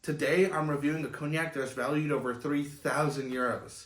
Today I'm reviewing a cognac that's valued over 3,000 euros.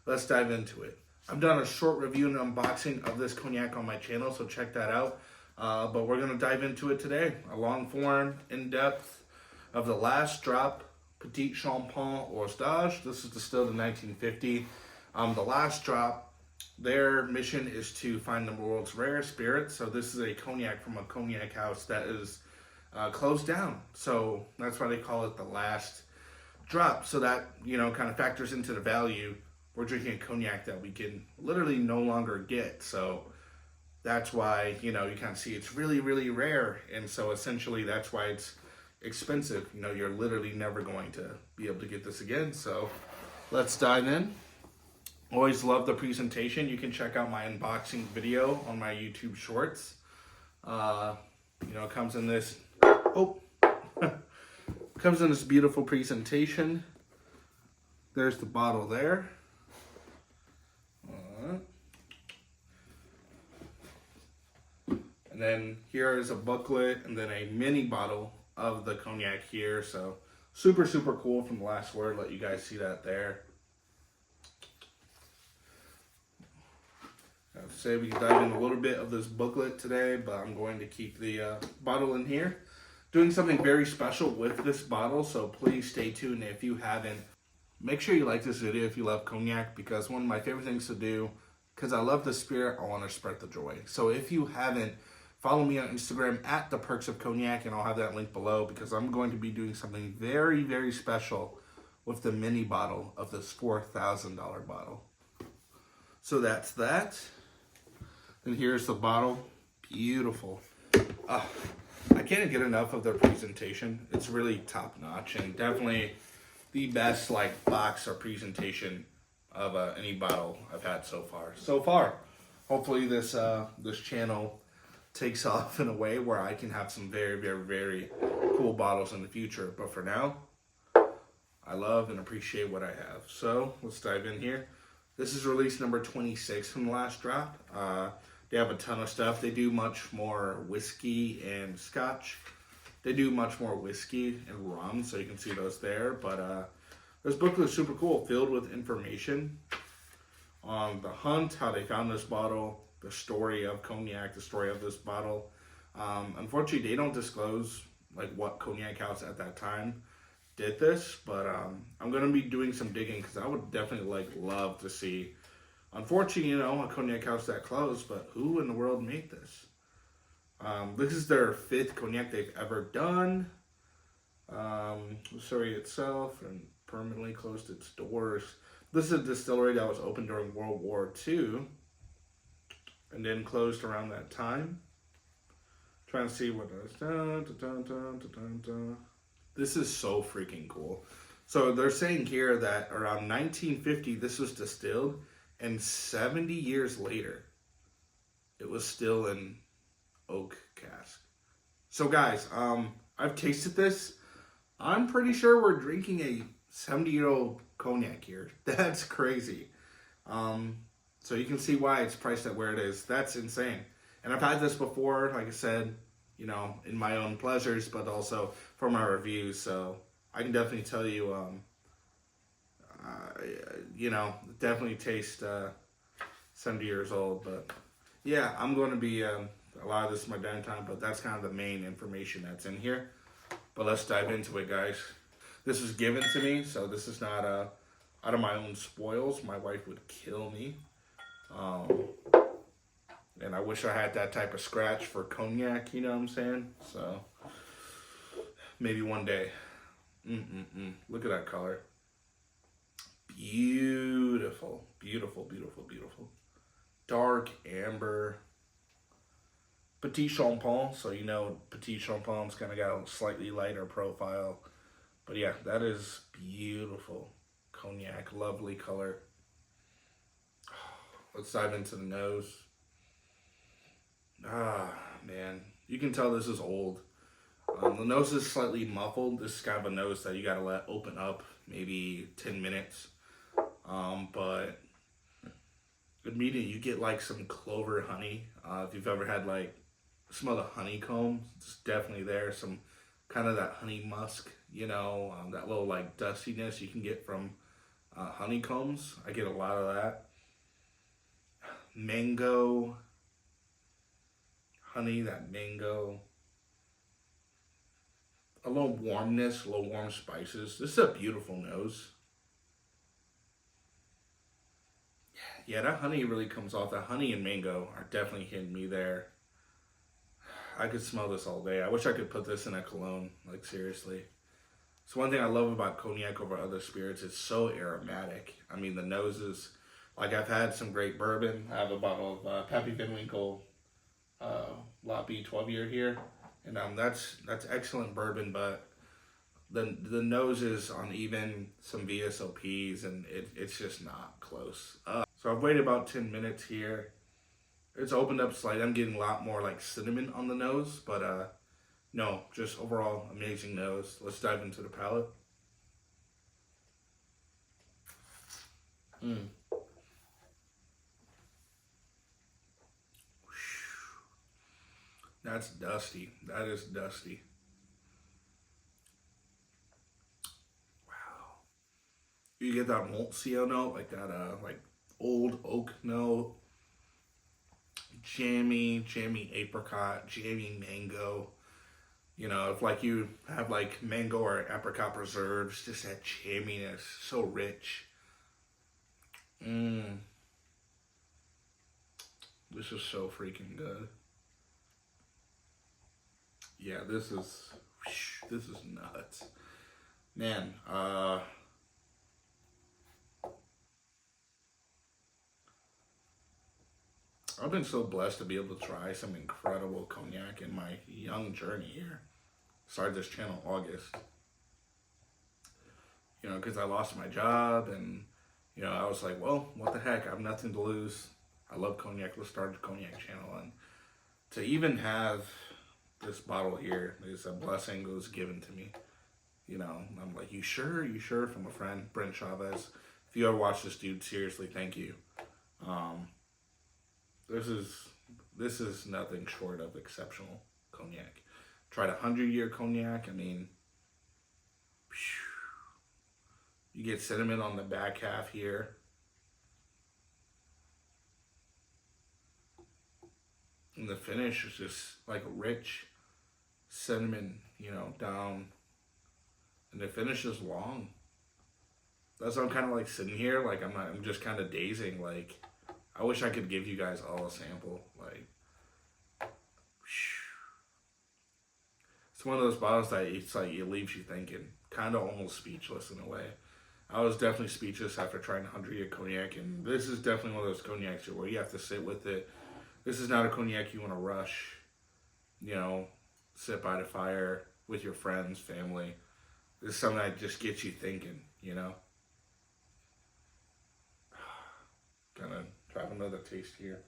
Let's dive into it. I've done a short review and unboxing of this cognac on my channel, so check that out. But we're going to dive into it today. A long form, in-depth of the last drop, Petit Champagne or Stage. This is distilled in 1950. The last drop, their mission is to find the world's rarest spirits. So this is a cognac from a cognac house that is closed down. So that's why they call it the last drop. So that, kind of factors into the value. We're drinking a cognac that we can literally no longer get. So that's why, you kind of see it's really, really rare. And so essentially that's why it's expensive. You're literally never going to be able to get this again. So let's dive in. Always love the presentation. You can check out my unboxing video on my YouTube shorts. It comes in this, comes in this beautiful presentation. There's the bottle there. And then here is a booklet and then a mini bottle of the cognac here. So super, super cool from the last word. Let you guys see that there. I would say we can dive in a little bit of this booklet today, but I'm going to keep the bottle in here. Doing something very special with this bottle, so please stay tuned. If you haven't, make sure you like this video if you love cognac, because one of my favorite things to do, because I love the spirit, I want to spread the joy. So if you haven't, follow me on Instagram at The Perks of Cognac, and I'll have that link below, because I'm going to be doing something very, very special with the mini bottle of this $4,000 bottle. So that's that. And here's the bottle. Beautiful. I can't get enough of their presentation. It's really top notch and definitely the best box or presentation of any bottle I've had so far. Hopefully this this channel takes off in a way where I can have some very, very, very cool bottles in the future. But for now, I love and appreciate what I have. So let's dive in here. This is release number 26 from the last drop. They have a ton of stuff. They do much more whiskey and scotch. They do much more whiskey and rum, so you can see those there. But this booklet is super cool, filled with information on the hunt, how they found this bottle, the story of cognac, the story of this bottle. Unfortunately, they don't disclose what cognac house at that time did this, but I'm going to be doing some digging because I would definitely love to see. Unfortunately, a cognac house that closed, but who in the world made this? This is their 5th cognac they've ever done. Distillery itself and permanently closed its doors. This is a distillery that was opened during World War II and then closed around that time. Trying to see what it is. This is so freaking cool. So they're saying here that around 1950 this was distilled, and 70 years later, it was still in oak cask. So guys, I've tasted this. I'm pretty sure we're drinking a 70-year-old cognac here. That's crazy. So you can see why it's priced at where it is. That's insane. And I've had this before, like I said, in my own pleasures, but also for my reviews. So I can definitely tell you, definitely taste 70 years old. But yeah, I'm going to be a lot of this is my downtime, but that's kind of the main information that's in here. But let's dive into it, guys. This was given to me, so this is not out of my own spoils. My wife would kill me. And I wish I had that type of scratch for cognac, you know what I'm saying? So maybe one day. Look at that color. Beautiful, beautiful, beautiful, beautiful. Dark amber. Petit Champagne, so Petit Champagne's kind of got a slightly lighter profile. But yeah, that is beautiful. Cognac, lovely color. Let's dive into the nose. Man, you can tell this is old. The nose is slightly muffled. This is kind of a nose that you gotta let open up maybe 10 minutes. But immediately you get some clover honey. If you've ever had smell the honeycomb, it's definitely there. Some kind of that honey musk, that little like dustiness you can get from honeycombs. I get a lot of that. Mango, honey, that mango. A little warmness, a little warm spices. This is a beautiful nose. Yeah, that honey really comes off. That honey and mango are definitely hitting me there. I could smell this all day. I wish I could put this in a cologne, like seriously. It's one thing I love about cognac over other spirits. It's so aromatic. I mean, the noses, like I've had some great bourbon. I have a bottle of Pappy Van Winkle Lot B 12-year here. And that's excellent bourbon, but the noses on even some VSOPs, and it's just not close. So I've waited about 10 minutes here. It's opened up slightly. I'm getting a lot more like cinnamon on the nose, but no, just overall amazing nose. Let's dive into the palate. That's dusty. That is dusty. Wow. You get that maltio note, like that like old oak note. Jammy apricot, jammy mango. If like you have like mango or apricot preserves, just that jamminess, so rich. This is so freaking good. Yeah, this is nuts. Man, I've been so blessed to be able to try some incredible cognac in my young journey here. Started this channel August. Because I lost my job, and I was like, well, what the heck? I have nothing to lose. I love cognac. Let's start a cognac channel, and to even have this bottle here is a blessing that was given to me. I'm like, you sure? You sure? From a friend, Brent Chavez. If you ever watch this dude, seriously, thank you. This is nothing short of exceptional cognac. Tried 100-year cognac. I mean, you get cinnamon on the back half here. And the finish is just like a rich cinnamon, down. And the finish is long. That's why I'm kind of like sitting here, like I'm just kind of dazing. Like, I wish I could give you guys all a sample. Like, it's one of those bottles that it's like it leaves you thinking, kind of almost speechless in a way. I was definitely speechless after trying 100-year cognac, and this is definitely one of those cognacs where you have to sit with it. This is not a cognac you want to rush. Sit by the fire with your friends, family. This is something that just gets you thinking. Gonna try another taste here.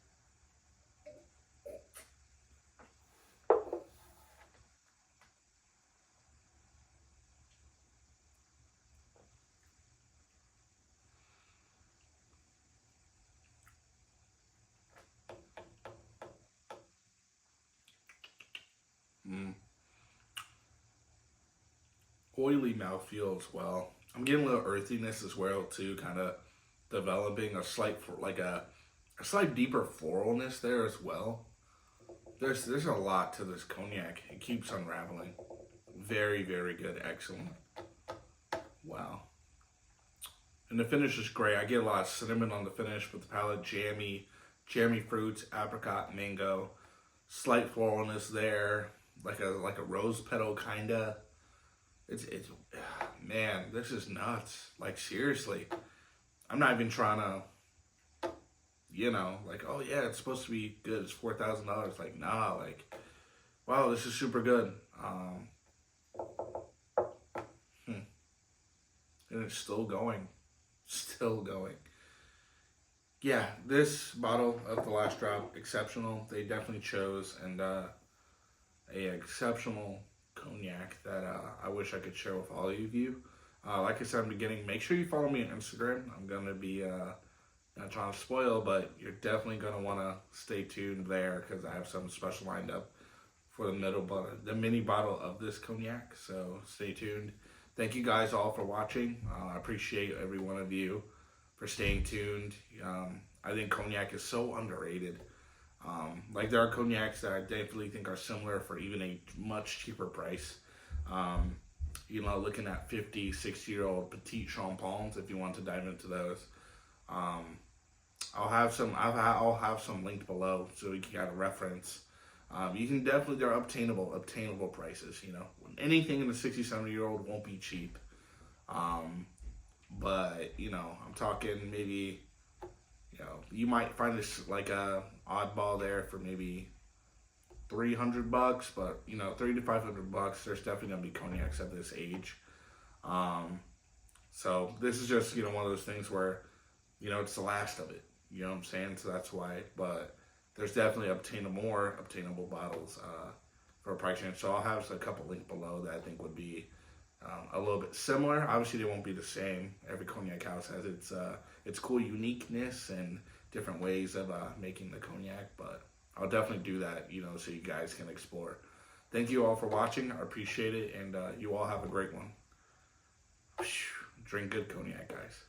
Oily mouthfeel as well. I'm getting a little earthiness as well too, kind of developing a slight deeper floralness there as well. There's a lot to this cognac. It keeps unraveling. Very, very good. Excellent. Wow. And the finish is great. I get a lot of cinnamon on the finish with the palate. Jammy fruits, apricot, mango. Slight floralness there. Like a rose petal kinda. It's man, this is nuts. Like, seriously. I'm not even trying to, like, oh yeah, it's supposed to be good. It's $4,000. Like, nah, like, wow, this is super good. And it's still going. Still going. Yeah, this bottle of the last drop, exceptional. They definitely chose a exceptional cognac that I wish I could share with all of you. Like I said in the beginning, make sure you follow me on Instagram. I'm going to be, not trying to spoil, but you're definitely going to want to stay tuned there because I have something special lined up for the mini bottle of this cognac. So stay tuned. thank you guys all for watching. I appreciate every one of you for staying tuned. I think cognac is so underrated. Like there are cognacs that I definitely think are similar for even a much cheaper price. Looking at 50, 60-year-old petite champagnes, if you want to dive into those. I'll have some linked below so you can get a reference. You can definitely, they're obtainable prices. Anything in the 60, 70-year-old won't be cheap. But I'm talking maybe, you might find this like a oddball there for maybe $300, but $300 to $500. There's definitely gonna be cognacs at this age. So this is just one of those things where it's the last of it. You know what I'm saying? So that's why. But there's definitely more obtainable bottles for a price range. So I'll have a couple linked below that I think would be a little bit similar. Obviously, they won't be the same. Every cognac house has its cool uniqueness and different ways of making the cognac. But I'll definitely do that, so you guys can explore. Thank you all for watching. I appreciate it, and you all have a great one. Drink good cognac, guys.